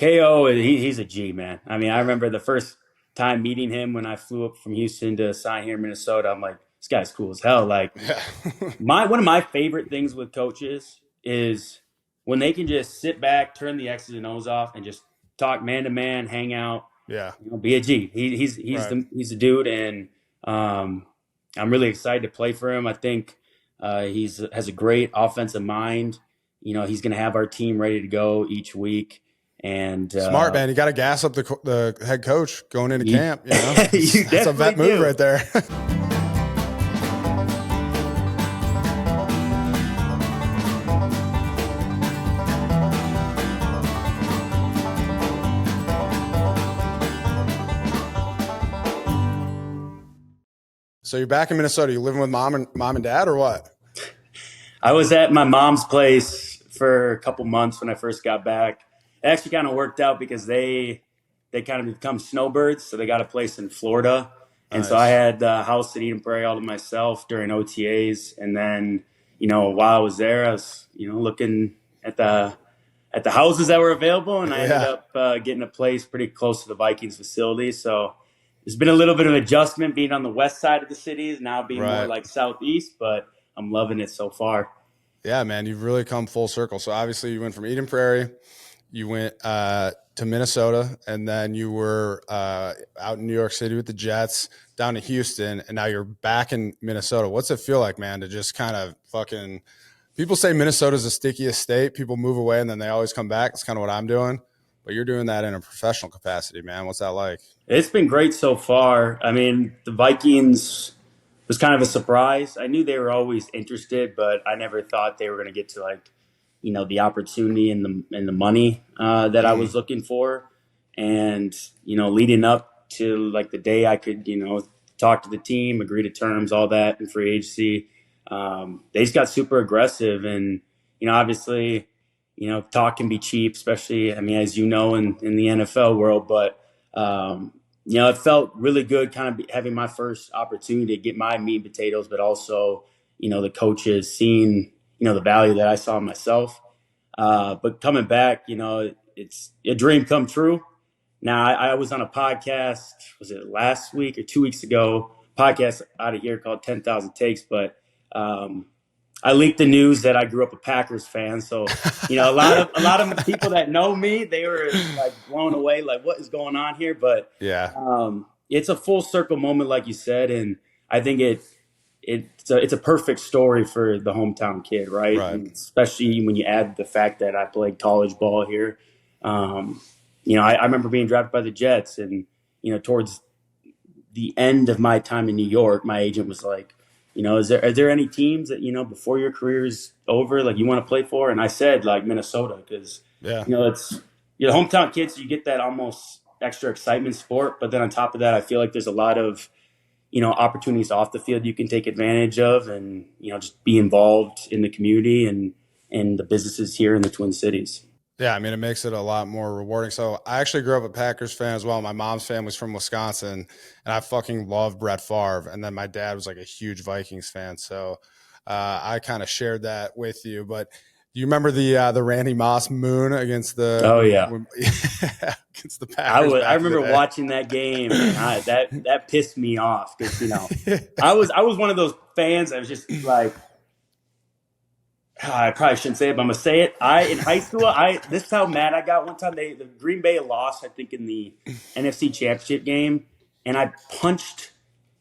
KO, he's a G, man. I mean, I remember the first time meeting him when I flew up from Houston to sign here in Minnesota. I'm like, this guy's cool as hell. Like, Yeah. my one of my favorite things with coaches is when they can just sit back, turn the X's and O's off, and just talk man to man, hang out, Yeah. be a G. Right. He's the dude, and um, I'm really excited to play for him. I think he's has a great offensive mind. He's going to have our team ready to go each week, and Smart, man. You got to gas up the head coach going into you, camp. You know, you that's a vet move do. right there. So you're back in Minnesota. You living with mom and dad, or what? I was at my mom's place for a couple months when I first got back. It actually kind of worked out because they kind of become snowbirds, so they got a place in Florida, and so I Nice. had the house at Eden Prairie all to myself during OTAs, and then while I was there, I was looking at the houses that were available, and I ended Yeah. up getting a place pretty close to the Vikings facility. So there's been a little bit of adjustment being on the west side of the cities, now being more Right. like southeast, but I'm loving it so far. Yeah, man. You've really come full circle. So obviously you went from Eden Prairie, you went to Minnesota, and then you were out in New York City with the Jets, down to Houston, and now you're back in Minnesota. What's it feel like, man, to just kind of fucking – people say Minnesota's the stickiest state. People move away, and then they always come back. That's kind of what I'm doing. But you're doing that in a professional capacity, man. What's that like? It's been great so far. I mean, the Vikings was kind of a surprise. I knew they were always interested, but I never thought they were going to get to the opportunity and the money that I was Mm-hmm. looking for. And leading up to like the day I could talk to the team, agree to terms, all that in free agency, they just got super aggressive. And obviously, talk can be cheap, especially I mean as in the NFL world, but. It felt really good kind of having my first opportunity to get my meat and potatoes, but also, the coaches seeing, the value that I saw in myself. But coming back, it's a dream come true. Now, I was on a podcast, was it last week or 2 weeks ago, podcast out of here called 10,000 Takes, but I leaked the news that I grew up a Packers fan. So, a lot of people that know me, they were like blown away, like what is going on here? But Yeah. it's a full circle moment, like you said, and I think it's a perfect story for the hometown kid, right? Right. And especially when you add the fact that I played college ball here. I remember being drafted by the Jets, and towards the end of my time in New York, my agent was like, are there any teams that before your career is over, like you want to play for? And I said like Minnesota because Yeah. it's you're the hometown kids, so you get that almost extra excitement sport. But then on top of that, I feel like there's a lot of opportunities off the field you can take advantage of, and just be involved in the community and the businesses here in the Twin Cities. Yeah, I mean, it makes it a lot more rewarding. So I actually grew up a Packers fan as well. My mom's family's from Wisconsin, and I fucking love Brett Favre. And then my dad was like a huge Vikings fan. So I kind of shared that with you. But do you remember the Randy Moss moon against Oh yeah, against the Packers? I remember watching that game, and that pissed me off because I was one of those fans that was just like. I probably shouldn't say it, but I'm gonna say it. In high school, this is how mad I got one time. The Green Bay lost, I think, in the NFC Championship game, and I punched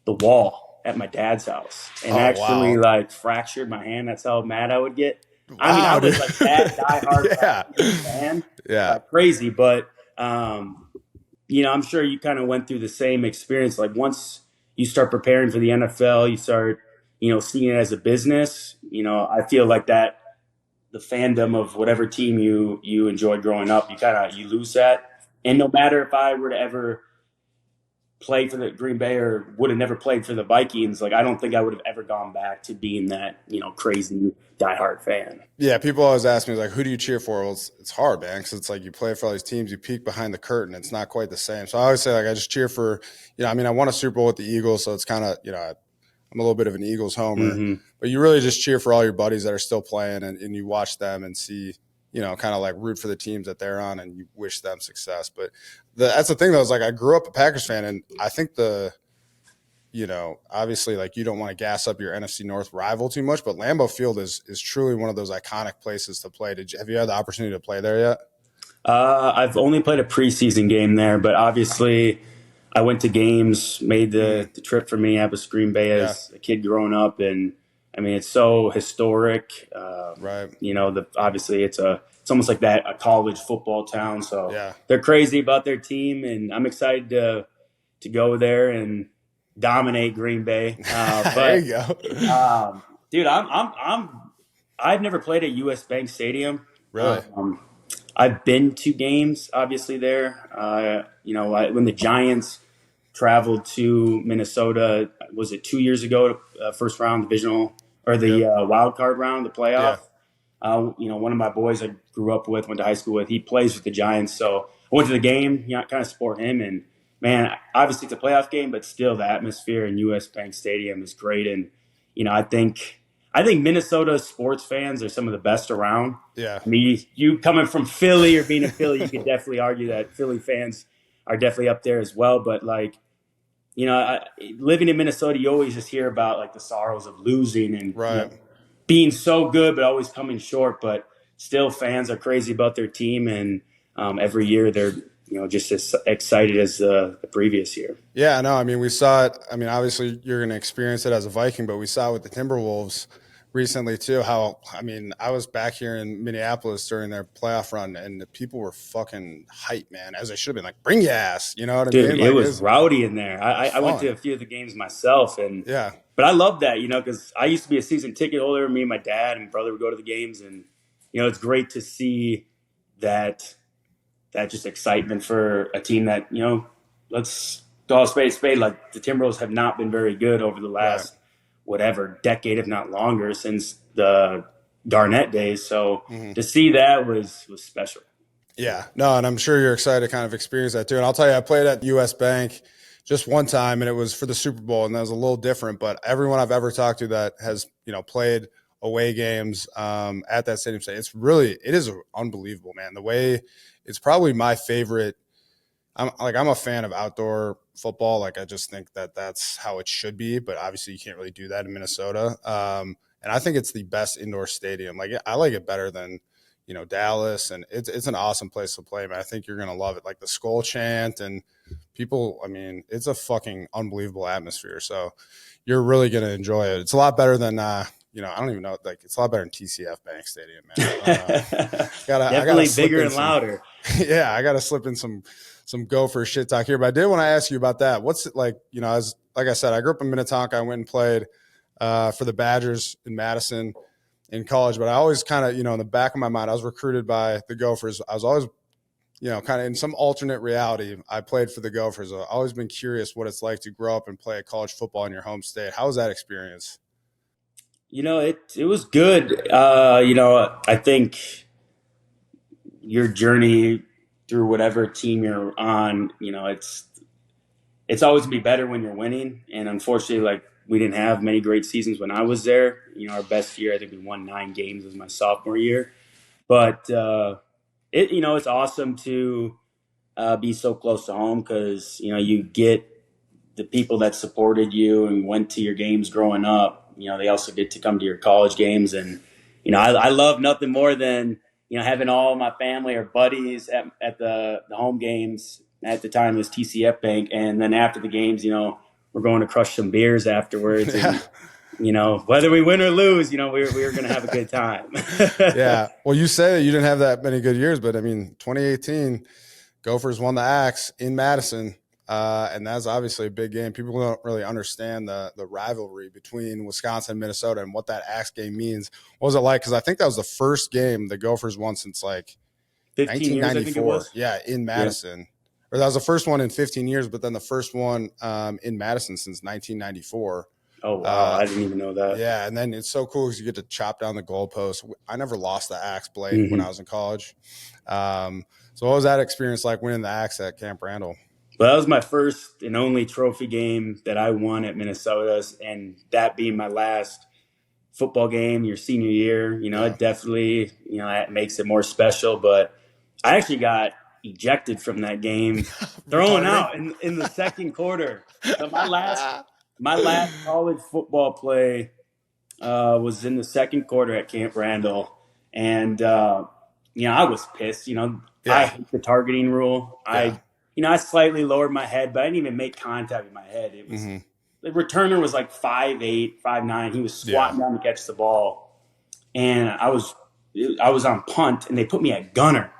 the wall at my dad's house and Oh, actually wow. like fractured my hand. That's how mad I would get. I mean, I Wow, dude. was like that diehard Yeah. fan, Yeah. crazy. But I'm sure you kind of went through the same experience. Like once you start preparing for the NFL, you start seeing it as a business. I feel like that the fandom of whatever team you enjoyed growing up, you lose that. And no matter if I were to ever play for the Green Bay or would have never played for the Vikings, like I don't think I would have ever gone back to being that crazy diehard fan. Yeah, people always ask me, like, who do you cheer for? Well, it's hard, man, because it's like you play for all these teams, you peek behind the curtain. It's not quite the same. So I always say, like, I just cheer for, I mean, I won a Super Bowl with the Eagles, so it's kind of, I'm a little bit of an Eagles homer. Mm-hmm. But you really just cheer for all your buddies that are still playing, and you watch them and see, kind of like root for the teams that they're on and you wish them success. But that's the thing though, is like I grew up a Packers fan, and I think obviously like you don't want to gas up your NFC North rival too much, but Lambeau Field is truly one of those iconic places to play. Have you had the opportunity to play there yet? I've only played a preseason game there, but obviously I went to games, made the trip from Minneapolis to Green Bay Yeah, as a kid growing up, and I mean it's so historic. right. Obviously it's almost like that a college football town, so Yeah. they're crazy about their team, and I'm excited to go there and dominate Green Bay. There But you go. dude, I've never played at US Bank Stadium. Really? Um, I've been to games, obviously there. When the Giants traveled to Minnesota, was it 2 years ago? First round divisional or the Yep. wild card round, the playoff. Yeah. One of my boys I grew up with, went to high school with, he plays with the Giants. So I went to the game, kind of support him. And man, obviously it's a playoff game, but still the atmosphere in US Bank Stadium is great. And, I think Minnesota sports fans are some of the best around. Yeah. I mean, you coming from Philly or being in Philly, you could definitely argue that Philly fans are definitely up there as well. But living in Minnesota, you always just hear about like the sorrows of losing and Right. being so good but always coming short. But still, fans are crazy about their team, and every year they're just as excited as the previous year. Yeah, no, I mean, we saw it. I mean, obviously, you're going to experience it as a Viking, but we saw it with the Timberwolves recently, too. I mean, I was back here in Minneapolis during their playoff run, and the people were fucking hype, man, as they should have been. Like, bring your ass. You know what I Dude, mean? it Like, was rowdy in there. it was I went to fun. a few of the games myself, Yeah. but I love that, because I used to be a season ticket holder. Me and my dad and brother would go to the games, and it's great to see that just excitement for a team that let's call a spade a spade. Like the Timberwolves have not been very good over the Right. last whatever decade, if not longer, since the Garnett days. So Mhm. to see that was special. Yeah, no, and I'm sure you're excited to kind of experience that too. And I'll tell you, I played at US Bank just one time, and it was for the Super Bowl, and that was a little different. But everyone I've ever talked to that has played away games at that stadium, it is unbelievable, man. The way it's probably my favorite. I'm a fan of outdoor football. Like I just think that that's how it should be, but obviously you can't really do that in Minnesota. And I think it's the best indoor stadium. Like I like it better than Dallas, and it's an awesome place to play, man. I think you're gonna love it. Like the skull chant and people. I mean, it's a fucking unbelievable atmosphere. So you're really gonna enjoy it. It's a lot better than I don't even know. Like it's a lot better than TCF Bank Stadium, man. I gotta Definitely slip bigger in and some. louder. Yeah, I gotta slip in some Gopher shit talk here. But I did want to ask you about that. What's it like? As like I said, I grew up in Minnetonka. I went and played for the Badgers in Madison in college, but I always kind of, in the back of my mind, I was recruited by the Gophers. I was always, kind of in some alternate reality, I played for the Gophers. I've always been curious what it's like to grow up and play college football in your home state. How was that experience? It was good. I think your journey through whatever team you're on, it's always gonna be better when you're winning. And unfortunately, like we didn't have many great seasons when I was there. Our best year, I think we won 9 games, was my sophomore year. But it's awesome to be so close to home because you get the people that supported you and went to your games growing up. They also get to come to your college games, and I love nothing more than having all my family or buddies at the home games. At the time, it was TCF Bank, and then after the games, we're going to crush some beers afterwards, Yeah. and whether we win or lose, we're going to have a good time. Yeah. Well, you say that you didn't have that many good years, but I mean, 2018, Gophers won the Axe in Madison. And that's obviously a big game. People don't really understand the rivalry between Wisconsin and Minnesota and what that Axe game means. What was it like? Because I think that was the first game the Gophers won since like 15 years, I think it 1994. was. Yeah, in Yeah. Madison. Or that was the first one in 15 years, but then the first one in Madison since 1994. Oh wow, Uh, I didn't even know that. yeah, and then it's so cool because you get to chop down the goalpost. I never lost the Axe blade when I Hmm. was in college. So what was that experience like winning the Axe at Camp Randall? Well, that was my first and only trophy game that I won at Minnesota's, and that being my last football game your senior year, Yeah. it definitely, that makes it more special. But I actually got ejected from that game, For thrown targeting. out in the second quarter. So my last college football play was in the second quarter at Camp Randall, and I was pissed. I Yeah. hate the targeting rule. Yeah. I slightly lowered my head, but I didn't even make contact with my head. It was Hmm. the returner was like 5'8", 5'9". He was Yeah. squatting down to catch the ball, and I was on punt, and they put me at gunner,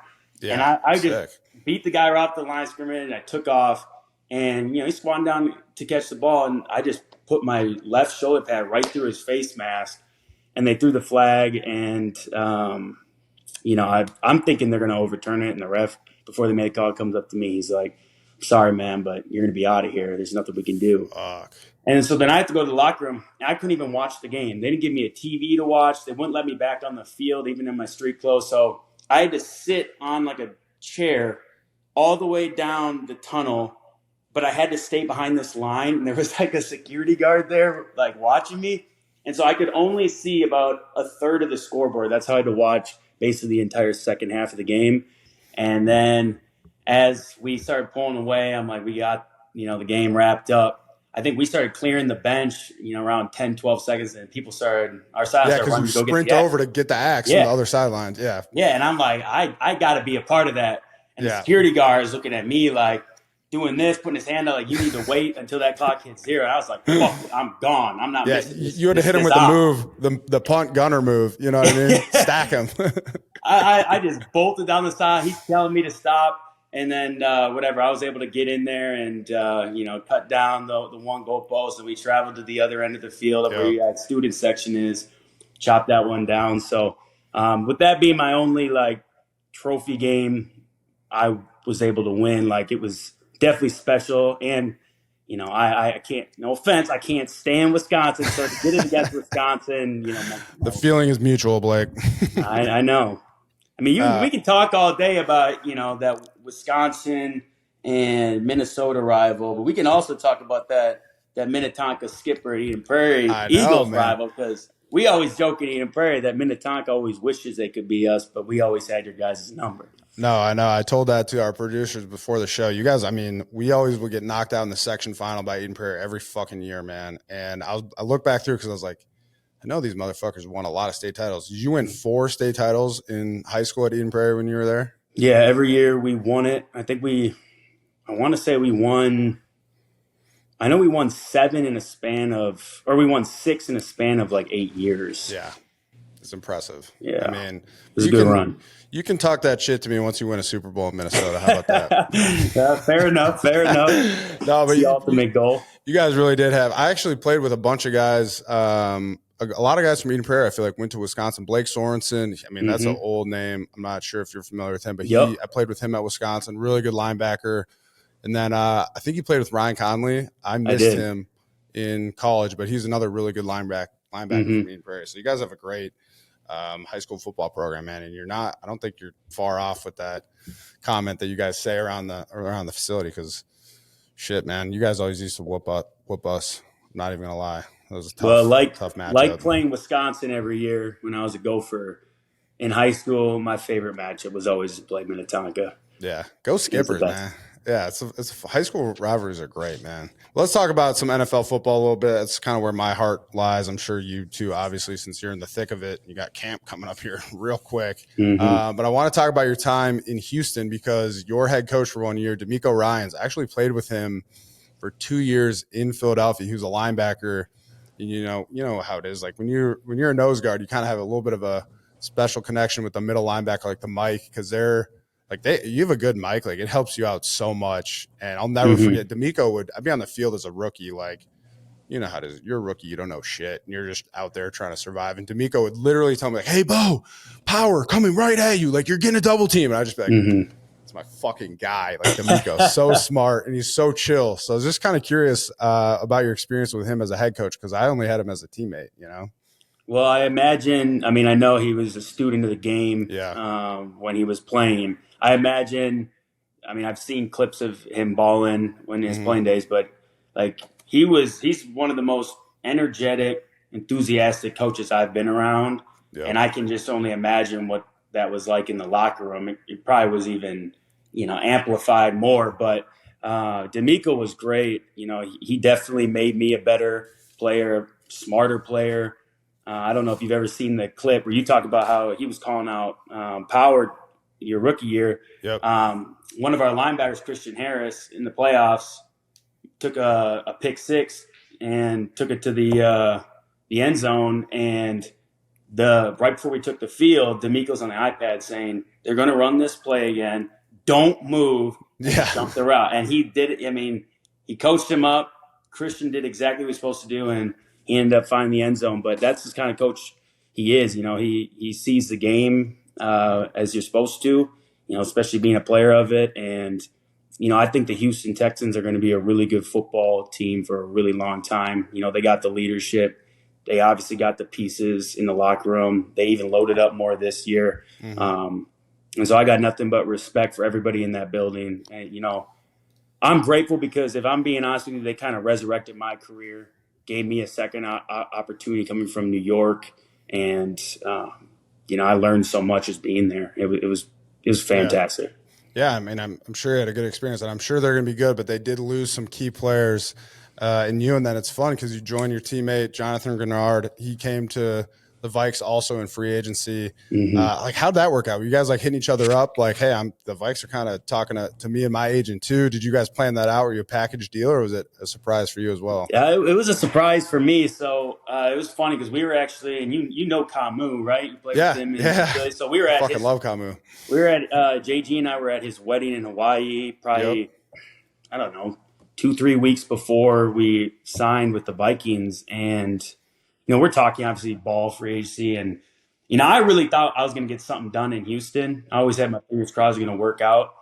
and Yeah. I just Sick. beat the guy right off the line of scrimmage, and I took off, and he's squatting down to catch the ball, and I just put my left shoulder pad right through his face mask, and they threw the flag, and I'm thinking they're going to overturn it, and the ref, before they make a call, comes up to me. He's like, "Sorry, man, but you're going to be out of here. There's nothing we can do." Fuck. And so then I had to go to the locker room. I couldn't even watch the game. They didn't give me a TV to watch. They wouldn't let me back on the field, even in my street clothes. So I had to sit on like a chair all the way down the tunnel, but I had to stay behind this line. And there was like a security guard there, like watching me. And so I could only see about a third of the scoreboard. That's how I had to watch basically the entire second half of the game. And then as we started pulling away, I'm like, we got, the game wrapped up. I think we started clearing the bench, around 10, 12 seconds, and our side Yeah, started because you running to go get the sprint axe. over to get the axe from the Yeah. other sidelines. Yeah. Yeah. And I'm like, I got to be a part of that. And the Yeah. security guard is looking at me like doing this, putting his hand out like, you need to wait until that clock hits zero. And I was like, fuck it, I'm gone. I'm not Yeah. missing this. You had to hit him with the move, the punt gunner move. You know what I mean? Stack him. I just bolted down the side. He's telling me to stop. And then whatever, I was able to get in there and cut down the one goal post, and we traveled to the other end of the field where Yep. your student section is, chopped that one down. So with that being my only like trophy game, I was able to win. Like it was definitely special, and I can't. No offense, I can't stand Wisconsin. So to get it against Wisconsin, The feeling is mutual, Blake. I know. I mean, we can talk all day about that Wisconsin and Minnesota rival, but we can also talk about that Minnetonka Skipper and Eden Prairie I know, Eagles man. rival, because we always joke in Eden Prairie that Minnetonka always wishes they could be us, but we always had your guys' number. No, I know. I told that to our producers before the show. You guys, I mean, we always would get knocked out in the section final by Eden Prairie every fucking year, man. And I look back through because I was like, I know these motherfuckers won a lot of state titles. Did you win 4 state titles in high school at Eden Prairie when you were there? Yeah, every year we won it. I want to say we won. I know we won 7 in a span of, or we won 6 in a span of like 8 years. Yeah. It's impressive. Yeah. I mean, It was a good run. You can talk that shit to me once you win a Super Bowl in Minnesota. How about that? Fair enough. Fair enough. No, but the ultimate goal. You guys really did have. I actually played with a bunch of guys. A lot of guys from Eden Prairie, I feel like, went to Wisconsin. Blake Sorensen. I mean, that's an old name. I'm not sure if you're familiar with him, but I played with him at Wisconsin. Really good linebacker. And then I think he played with Ryan Conley. I missed him in college, but he's another really good linebacker from Eden Prairie. So you guys have a great high school football program, man. And you're not. I don't think you're far off with that comment that you guys say around the facility, because shit, man, you guys always used to whoop us. I'm not even gonna lie. It was a tough matchup. Like playing Wisconsin every year when I was a Gopher in high school, my favorite matchup was always to play Minnetonka. Yeah, go Skippers, man. Yeah, it's high school rivalries are great, man. Let's talk about some NFL football a little bit. That's kind of where my heart lies. I'm sure you too, obviously, since you're in the thick of it. You got camp coming up here real quick. But I want to talk about your time in Houston, because your head coach for 1 year, DeMeco Ryans, I actually played with him for 2 years in Philadelphia. He was a linebacker. You know how it is. Like when you're a nose guard, you kind of have a little bit of a special connection with the middle linebacker, like the Mike, because you have a good mic. Like it helps you out so much. And I'll never forget, DeMeco I'd be on the field as a rookie. Like, you know how it is. You're a rookie. You don't know shit. And you're just out there trying to survive. And DeMeco would literally tell me like, "Hey, Bo, power coming right at you. Like you're getting a double team." And I'd just be like, it's my fucking guy. Like DeMeco's so smart and he's so chill. So I was just kind of curious about your experience with him as a head coach, because I only had him as a teammate, Well, I know he was a student of the game when he was playing. I've seen clips of him balling when his playing days, but like he's one of the most energetic, enthusiastic coaches I've been around, Yep. and I can just only imagine what that was like in the locker room. It probably was even, amplified more. But DeMeco was great. He definitely made me a better player, smarter player. I don't know if you've ever seen the clip where you talk about how he was calling out Power your rookie year. Yep. One of our linebackers, Christian Harris, in the playoffs, took a pick six and took it to the end zone. And right before we took the field, DeMeco's on the iPad saying they're going to run this play again. Don't move. Yeah. Jump the route, and he did it. I mean, he coached him up. Christian did exactly what he was supposed to do, and he ended up finding the end zone. But that's the kind of coach he is. He sees the game as you're supposed to. Especially being a player of it. And I think the Houston Texans are going to be a really good football team for a really long time. They got the leadership. They obviously got the pieces in the locker room. They even loaded up more this year. Mm-hmm. And so I got nothing but respect for everybody in that building. And, I'm grateful because if I'm being honest with you, they kind of resurrected my career, gave me a second opportunity coming from New York. And, I learned so much as being there. It was fantastic. Yeah, I mean, I'm sure you had a good experience, and I'm sure they're going to be good, but they did lose some key players in you, and then it's fun because you joined your teammate, Jonathan Greenard. He came to the Vikes also in free agency. Mm-hmm. How'd that work out? Were you guys hitting each other up? Hey, the Vikes are kind of talking to me and my agent too. Did you guys plan that out? Were you a package deal, or was it a surprise for you as well? Yeah, it was a surprise for me. So it was funny because we were actually, and you know Camus, right? You played with him. So we were at love Camus. We were at JG and I were at his wedding in Hawaii, probably, I don't know, 2-3 weeks before we signed with the Vikings. And, we're talking obviously ball free agency. And, I really thought I was going to get something done in Houston. I always had my fingers crossed it was going to work out.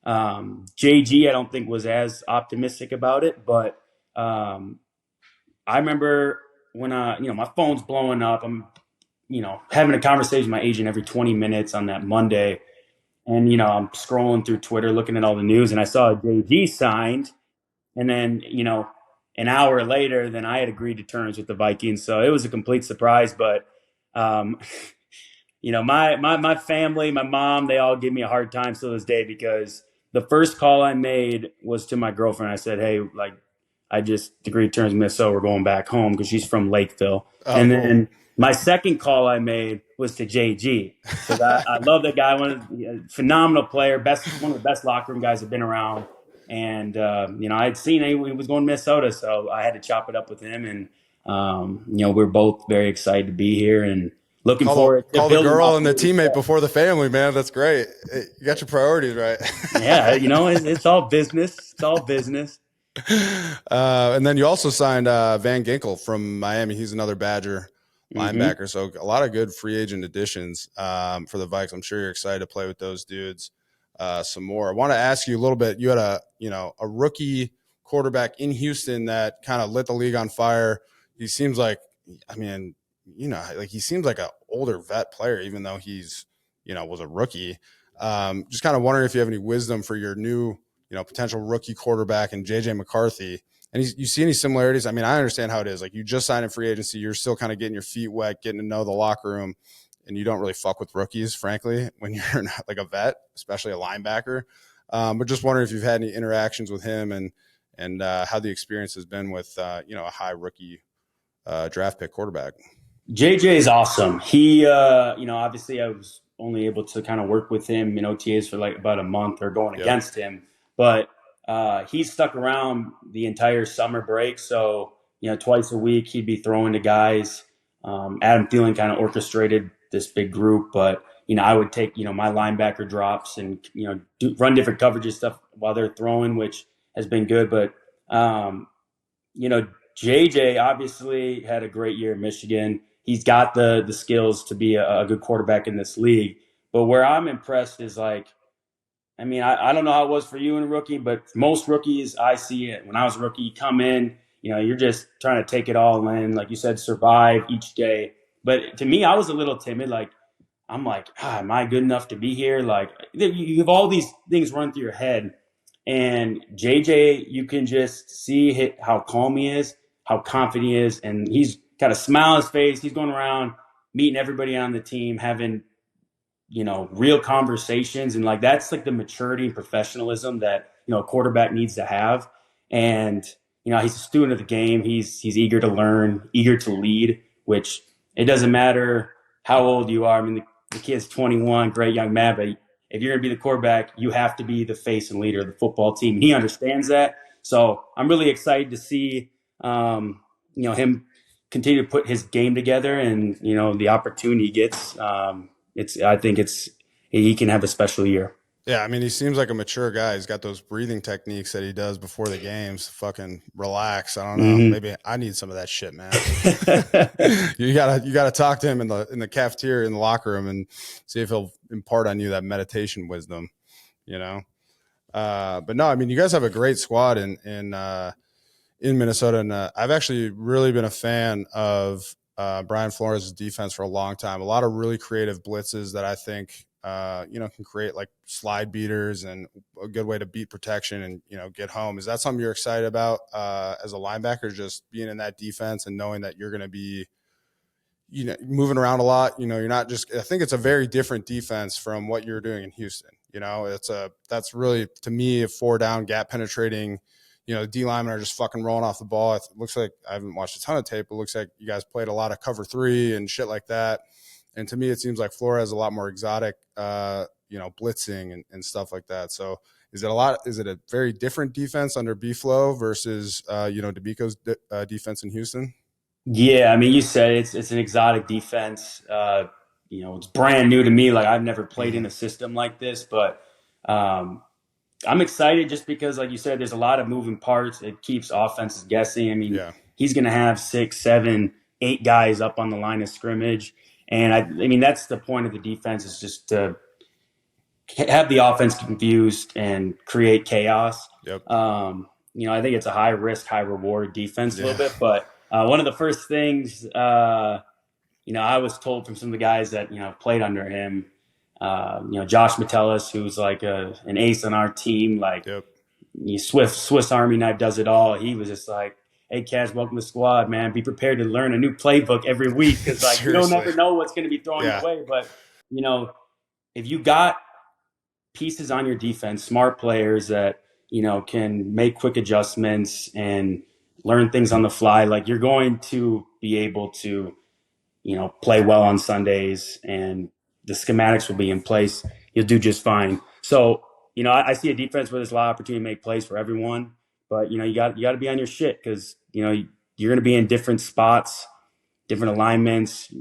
JG, I don't think was as optimistic about it, but I remember when, my phone's blowing up. I'm, having a conversation with my agent every 20 minutes on that Monday. And, I'm scrolling through Twitter, looking at all the news, and I saw JG signed. And then, an hour later, then I had agreed to terms with the Vikings. So it was a complete surprise. But, my family, my mom, they all give me a hard time still this day because the first call I made was to my girlfriend. I said, hey, I just agreed to terms with Minnesota. We're going back home because she's from Lakeville. Oh, and then my second call I made was to JG because I love that guy. Phenomenal player, one of the best locker room guys I've been around. And, I'd seen he was going to Minnesota, so I had to chop it up with him. And, we're both very excited to be here and looking forward to call the girl and the teammate before the family, man. That's great. You got your priorities right. Yeah, it's all business. It's all business. And then you also signed Van Ginkel from Miami. He's another Badger linebacker. So a lot of good free agent additions for the Vikes. I'm sure you're excited to play with those dudes some more. I want to ask you a little bit. You had a rookie quarterback in Houston that kind of lit the league on fire. He seems like, he seems like an older vet player, even though he's, was a rookie. Just kind of wondering if you have any wisdom for your new, potential rookie quarterback and JJ McCarthy. And you see any similarities? I mean, I understand how it is. You just signed in free agency. You're still kind of getting your feet wet, getting to know the locker room, and you don't really fuck with rookies, frankly, when you're not a vet, especially a linebacker. But just wondering if you've had any interactions with him and how the experience has been with, a high rookie draft pick quarterback. JJ is awesome. He, obviously I was only able to kind of work with him in OTAs for about a month or going against him, but he stuck around the entire summer break. So, twice a week he'd be throwing to guys. Adam Thielen kind of orchestrated this big group, but, I would take, my linebacker drops and, run different coverages stuff while they're throwing, which has been good. But, JJ obviously had a great year in Michigan. He's got the skills to be a good quarterback in this league. But where I'm impressed is I don't know how it was for you in a rookie, but most rookies, I see it. When I was a rookie, you come in, you're just trying to take it all in. Like you said, survive each day. But to me, I was a little timid. I'm am I good enough to be here? You have all these things run through your head. And JJ, you can just see how calm he is, how confident he is, and he's got a smile on his face. He's going around meeting everybody on the team, having real conversations. And like, that's like the maturity and professionalism that, a quarterback needs to have. And, he's a student of the game. He's eager to learn, eager to lead, which it doesn't matter how old you are. I mean, the kid's 21, great young man, but if you're going to be the quarterback, you have to be the face and leader of the football team. And he understands that. So I'm really excited to see, him continue to put his game together, and, the opportunity he gets. I think he can have a special year. Yeah, I mean, he seems like a mature guy. He's got those breathing techniques that he does before the games. Fucking relax. I don't know. Mm-hmm. Maybe I need some of that shit, man. you gotta talk to him in the cafeteria, in the locker room, and see if he'll impart on you that meditation wisdom. But no, I mean, you guys have a great squad in Minnesota, and I've actually really been a fan of Brian Flores' defense for a long time. A lot of really creative blitzes that I think can create like slide beaters and a good way to beat protection and get home. Is that something you're excited about as a linebacker, just being in that defense and knowing that you're going to be moving around a lot? You're not just, I think it's a very different defense from what you're doing in Houston. That's really, to me, a 4-down gap penetrating. The D linemen are just fucking rolling off the ball. It looks like, I haven't watched a ton of tape, but it looks like you guys played a lot of cover 3 and shit like that. And to me, it seems like Flores has a lot more exotic, blitzing and stuff like that. So is it a very different defense under B-Flow versus, DeMeco's defense in Houston? Yeah, I mean, you said it's an exotic defense. It's brand new to me. Like, I've never played in a system like this, but I'm excited just because, like you said, there's a lot of moving parts. It keeps offenses guessing. I mean, Yeah. He's going to have 6, 7, 8 guys up on the line of scrimmage. And I mean, that's the point of the defense, is just to have the offense confused and create chaos. Yep. I think it's a high risk, high reward defense a little bit. But one of the first things, I was told from some of the guys that, played under him, Josh Metellus, who's like an ace on our team, like Swiss Army knife, does it all. He was just like, "Hey, Cash, welcome to the squad, man. Be prepared to learn a new playbook every week, because like you don't never know what's going to be thrown your way." But if you got pieces on your defense, smart players that can make quick adjustments and learn things on the fly, like, you're going to be able to play well on Sundays, and the schematics will be in place. You'll do just fine. So I see a defense where there's a lot of opportunity to make plays for everyone, but you got to be on your shit, because you're going to be in different spots, different alignments,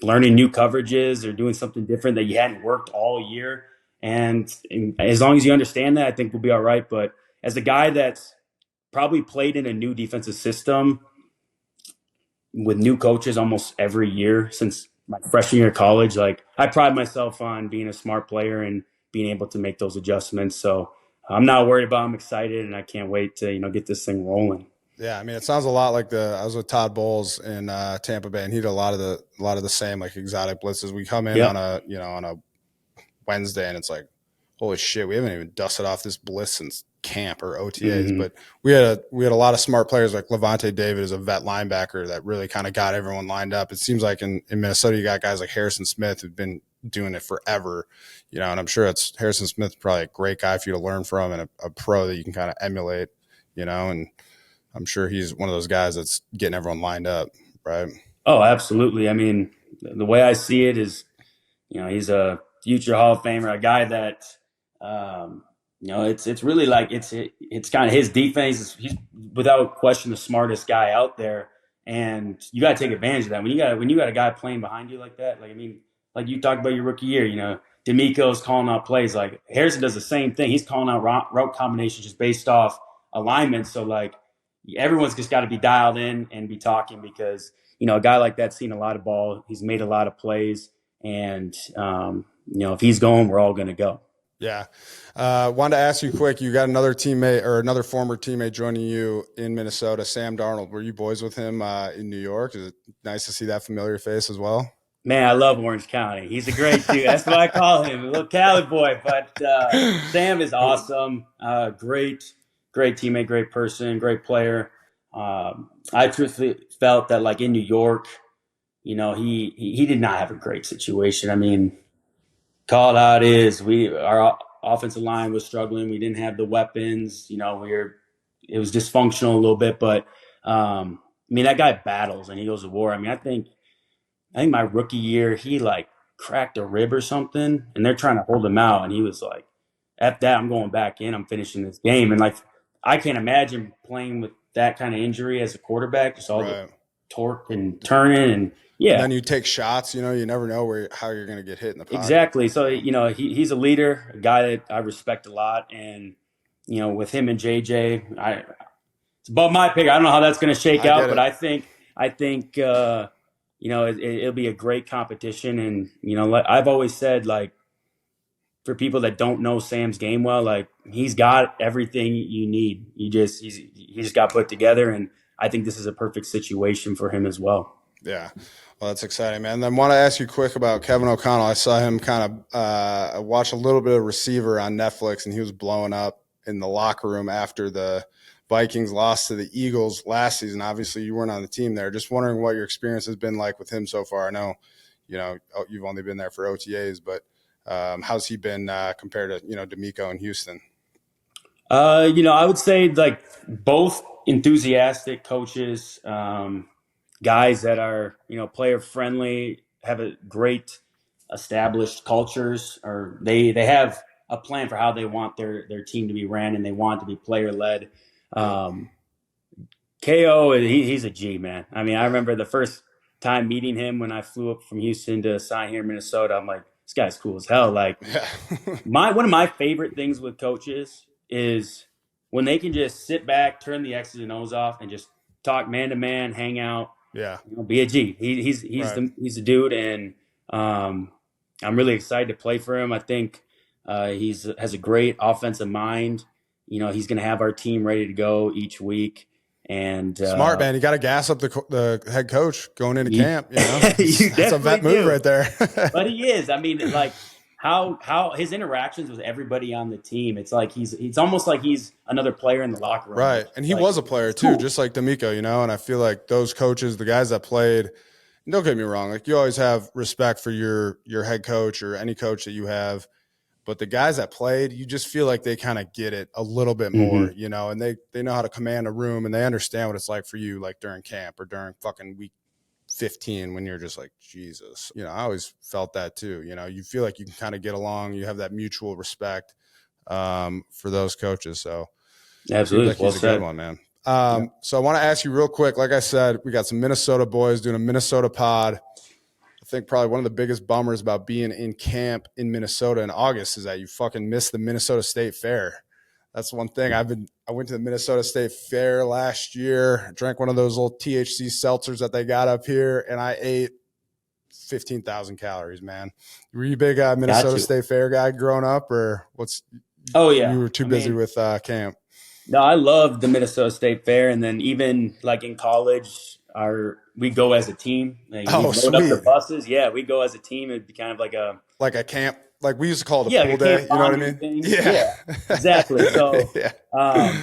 learning new coverages or doing something different that you hadn't worked all year. And as long as you understand that, I think we'll be all right. But as a guy that's probably played in a new defensive system with new coaches almost every year since my freshman year of college, like, I pride myself on being a smart player and being able to make those adjustments. So I'm not worried about it. I'm excited, and I can't wait to, get this thing rolling. Yeah, I mean, it sounds a lot like I was with Todd Bowles in Tampa Bay, and he did a lot of the same, like, exotic blitzes. We come in on a Wednesday, and it's like, holy shit, we haven't even dusted off this blitz since camp or OTAs. Mm-hmm. But we had a lot of smart players, like Levante David is a vet linebacker that really kind of got everyone lined up. It seems like in Minnesota, you got guys like Harrison Smith who've been doing it forever, and I'm sure Harrison Smith's probably a great guy for you to learn from, and a pro that you can kind of emulate, and I'm sure he's one of those guys that's getting everyone lined up, right? Oh, absolutely. I mean, the way I see it is, he's a future Hall of Famer, a guy that, it's really like it's kind of his defense. He's without question the smartest guy out there, and you got to take advantage of that. When you got a guy playing behind you like that, like, I mean, like you talked about your rookie year, DeMeco's calling out plays. Like, Harrison does the same thing. He's calling out route combinations just based off alignment. So, like, everyone's just got to be dialed in and be talking, because a guy like that's seen a lot of ball. He's made a lot of plays, and if he's going, we're all going to go. Yeah. Wanted to ask you quick, you got another teammate or another former teammate joining you in Minnesota, Sam Darnold. Were you boys with him in New York? Is it nice to see that familiar face as well? Man, I love Orange County. He's a great dude. That's what I call him, a little Cali boy. But Sam is awesome. Great teammate, great person, great player. I truthfully felt that like in New York, he did not have a great situation. I mean, call it out is our offensive line was struggling. We didn't have the weapons. It was dysfunctional a little bit, but I mean that guy battles and he goes to war. I mean, I think my rookie year he like cracked a rib or something, and they're trying to hold him out, and he was like, "F that, I'm going back in. I'm finishing this game." And like I can't imagine playing with that kind of injury as a quarterback, just all the Right. torque and turning and And yeah. then you take shots, you never know how you're going to get hit in the pocket. Exactly. So, he's a leader, a guy that I respect a lot. And, with him and JJ, it's above my pick. I don't know how that's going to shake I out, get but it. I think, it'll be a great competition. And, I've always said, like, for people that don't know Sam's game well, like, he's got everything you need. He just got put together. And I think this is a perfect situation for him as well. Yeah. Well, that's exciting, man. And then want to ask you quick about Kevin O'Connell. I saw him kind of watch a little bit of Receiver on Netflix, and he was blowing up in the locker room after the Vikings lost to the Eagles last season. Obviously, you weren't on the team there. Just wondering what your experience has been like with him so far. I know, you've only been there for OTAs, but how's he been compared to, DeMeco in Houston? I would say like both enthusiastic coaches, guys that are player friendly, have a great established cultures, or they have a plan for how they want their team to be ran, and they want it to be player led. Yep. Um, Ko, he's a G man. I mean, I remember the first time meeting him when I flew up from Houston to sign here in Minnesota. I'm like, this guy's cool as hell. Like, Yeah. my one of my favorite things with coaches is when they can just sit back, turn the X's and O's off, and just talk man to man, hang out, Yeah. be a G. He's Right. the dude, and um, I'm really excited to play for him. I think he's has a great offensive mind. He's going to have our team ready to go each week, and Smart, man. You got to gas up the head coach going into you, camp. you That's a definitely vet move do. right there. But he is. I mean, like how his interactions with everybody on the team. It's almost like he's another player in the locker room. Right. And he Like was a player it's too, cool. just like DeMeco, and I feel like those coaches, the guys that played, don't get me wrong, like you always have respect for your head coach or any coach that you have. But the guys that played, you just feel like they kind of get it a little bit more, Hmm. and they know how to command a room and they understand what it's like for you, like during camp or during fucking week 15 when you're just like, Jesus. I always felt that too. You feel like you can kind of get along. You have that mutual respect for those coaches. So seems like Absolutely. Well he's a good said. one, man. Yeah. So I want to ask you real quick. Like I said, we got some Minnesota boys doing a Minnesota pod. I think probably one of the biggest bummers about being in camp in Minnesota in August is that you fucking missed the Minnesota State Fair. That's one thing. I went to the Minnesota State Fair last year, drank one of those little THC seltzers that they got up here, and I ate 15,000 calories, man. Were you a big Got Minnesota you. State Fair guy growing up, or Oh you yeah. were too I busy mean, with camp? no, I love the Minnesota State Fair, and then even like in college, we go as a team. Like, Oh, we'd load up the sweet. buses. Yeah, we go as a team. It'd be kind of like a Like a camp, like we used to call it a yeah, like pool a camp day. You know what I bonding mean? thing. Yeah. Yeah, exactly. So, Yeah. um,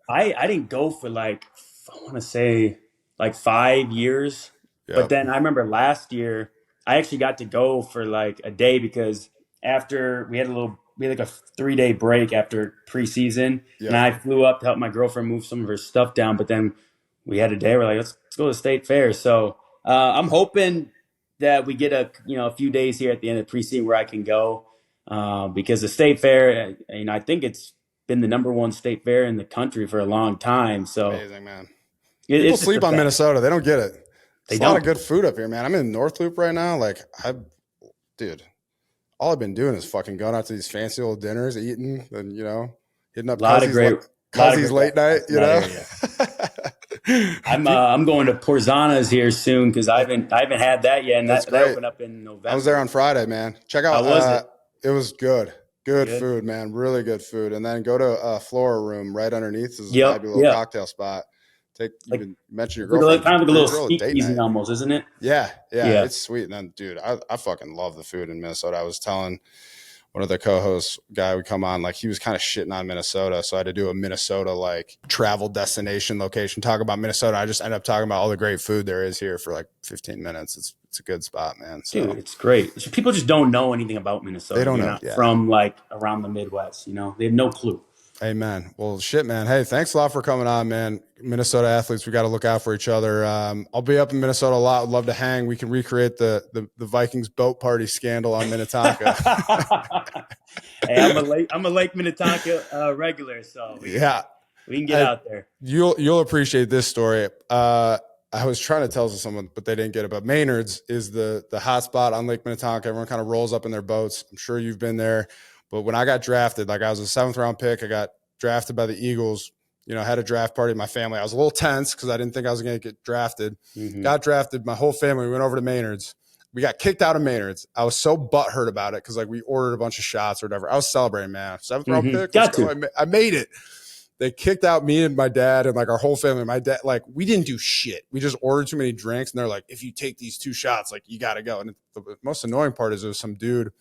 I didn't go for like I want to say like 5 years, but Yep. then I remember last year I actually got to go for like a day because after we had like a 3 day break after preseason, and Yep. I flew up to help my girlfriend move some of her stuff down. But then we had a day. We're like, let's go to the state fair. So I'm hoping that we get a few days here at the end of preseason where I can go because the state fair, I think it's been the number one state fair in the country for a long time. It's So amazing, man. People it's just the sleep on best. Minnesota. They don't get it. They It's a lot of don't. good food up here, man. I'm in North Loop right now. Dude, all I've been doing is fucking going out to these fancy little dinners, eating, and hitting A up lot of great, Cuzzy's late night. restaurants in that area. I'm going to Porzana's here soon because I haven't had that yet, and That's that great. opened up in I was there November. on Friday, man. Check How out. was it? It was good. Good Good. food, man. Really good food. And then go to Flora Room right underneath. This is a Yep. vibey little Yep. cocktail spot. You Like can mention your it's like girlfriend. kind of like a Bring little your girl a date speakeasy night. almost, isn't it? Yeah, yeah, Yeah. it's sweet. And then, dude, I fucking love the food in Minnesota. I was telling one of the co-hosts guy would come on, like he was kind of shitting on Minnesota. So I had to do a Minnesota like travel destination location, talk about Minnesota. I just ended up talking about all the great food there is here for like 15 minutes. It's a good spot, man. So Dude, it's great. So people just don't know anything about Minnesota. they don't You're know. not Yeah. from like around the Midwest, you know? They have no clue. Amen. Well, shit, man. Hey, thanks a lot for coming on, man. Minnesota athletes, we got to look out for each other. I'll be up in Minnesota a lot. Would love to hang. We can recreate the Vikings boat party scandal on Minnetonka. Hey, I'm a Lake Minnetonka regular, so we can get out there. You'll appreciate this story. I was trying to tell someone, but they didn't get it. But Maynard's is the hot spot on Lake Minnetonka. Everyone kind of rolls up in their boats. I'm sure you've been there. But when I got drafted, like I was a 7th round pick, I got drafted by the Eagles, you know, had a draft party with my family. I was a little tense because I didn't think I was going to get drafted. Mm-hmm. Got drafted. My whole family went over to Maynard's. We got kicked out of Maynard's. I was so butthurt about it because like we ordered a bunch of shots or whatever. I was celebrating, man. 7th round pick. I made it. They kicked out me and my dad and like our whole family. My dad, like we didn't do shit. We just ordered too many drinks. And they're like, if you take these 2 shots, like you got to go. And the most annoying part is there was some dude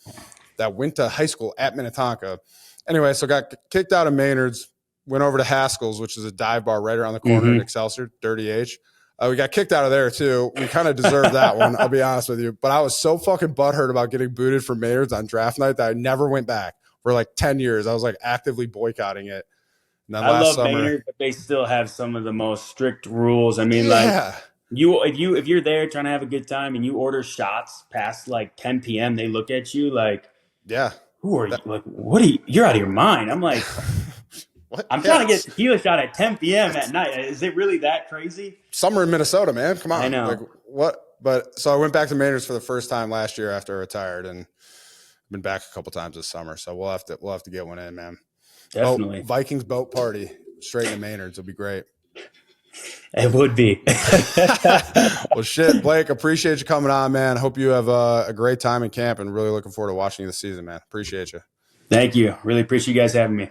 that went to high school at Minnetonka. Anyway, so got kicked out of Maynard's, went over to Haskell's, which is a dive bar right around the corner in Excelsior, Dirty H. We got kicked out of there too. We kind of deserved that one, I'll be honest with you. But I was so fucking butthurt about getting booted from Maynard's on draft night that I never went back for like 10 years. I was like actively boycotting it. And then I love Maynard, but they still have some of the most strict rules. I mean, like if you're there trying to have a good time and you order shots past like 10 p.m., they look at you like, yeah, who are you? Like, what are you? You're out of your mind. I'm like, what? I'm trying to get a tequila shot at 10 p.m. at night. Is it really that crazy? Summer in Minnesota, man. Come on. I know. Like what? But so I went back to Maynard's for the first time last year after I retired, and been back a couple times this summer. So we'll have to get one in, man. Definitely. Vikings boat party straight to Maynard's. It'll be great. It would be. Well, shit, Blake, appreciate you coming on, man. Hope you have a great time in camp and really looking forward to watching you this season, man. Appreciate you. Thank you. Really appreciate you guys having me.